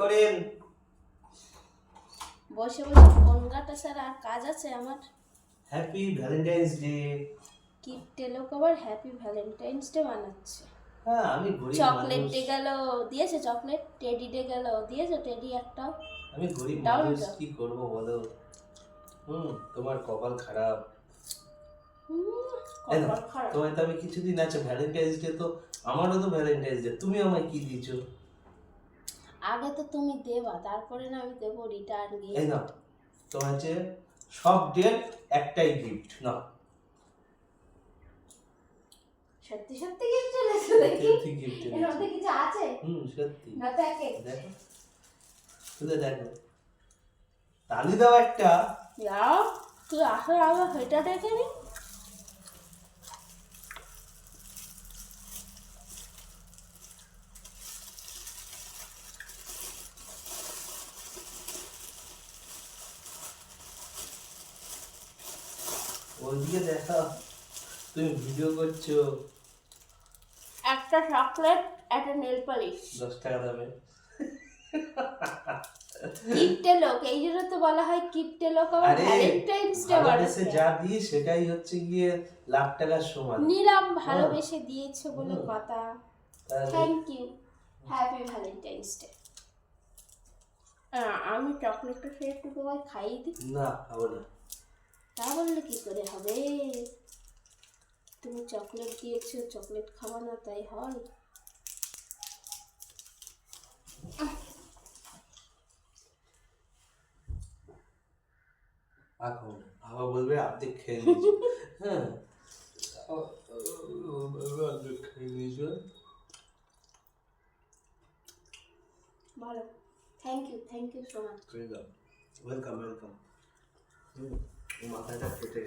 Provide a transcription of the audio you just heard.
করেন? বসে বসে ফোন ঘাটা ছাড়া আর কাজ আছে আমার? Happy Valentine's day. কিপটে লোক আবার হ্যাপি ভ্যালেন্টাইন্স ডে বানাচ্ছে। হ্যাঁ, আমি গরিব চকলেট মানুষ। ডে গেল, দিয়েছে চকলেট। টেডি ডে গেল, দিয়েছে টেডি একটাও? আমি গরিব দাও না মানুষ, তো। কি করব বলো? তোমার কপাল খারাপ। এই না, কপাল খারাপ। তোমায় তো আমি কিছুদিন আছে ভ্যালেন্টাইন্স ডে, তো আমারও তো ভ্যালেন্টাইন্স ডে, তুমি আমায় কি দিয়েছো? আগে তো তুমি দেবা, তারপরে না আমি দেবো রিটার্ন এই গিফট। না, তোমার হচ্ছে সব ডেট একটাই গিফট না। সত্যি সত্যি গিফট চলেছে দেখি। সত্যি গিফট এর মধ্যে কিছু আছে? সত্যি। না প্যাকেট। দেখো, শুধু দেখো, তালি দাও একটা। যাও, তুই আসলে আবার সেটা দেখে নি। ওইদিকে দেখো, তুমি ভিডিও করছো। একটা চকলেট, একটা নেল পলিশ। 10 টাকা দামে। কিপটে লোক, এই জন্য তো বলা হয় কিপটে লোক আবার আরে, ভ্যালেন্টাইন্স ডে ভালোবেসে বানাচ্ছে। যা দিই সেটাই হচ্ছে গিয়ে লাখ টাকার সমান। নিলাম, ভালোবেসে দিয়েছে বলে কথা। তাহলে thank you, happy Valentine's Day. আমি চকলেটটা সে একটু তোমায় খাইয়ে দিই। না, খাবো না। তা বললে কি করে হবে? তুমি চকলেট দিয়েছো, চকলেট খাওয়া না তাই হয়? আর খাবো না, বাবা বলবে অর্ধেক খেয়ে নিয়েছো। হ্যাঁ, অর্ধেক খেয়ে নিয়েছো। ভালো, thank you so much. Welcome welcome. মাথাটা ফেটে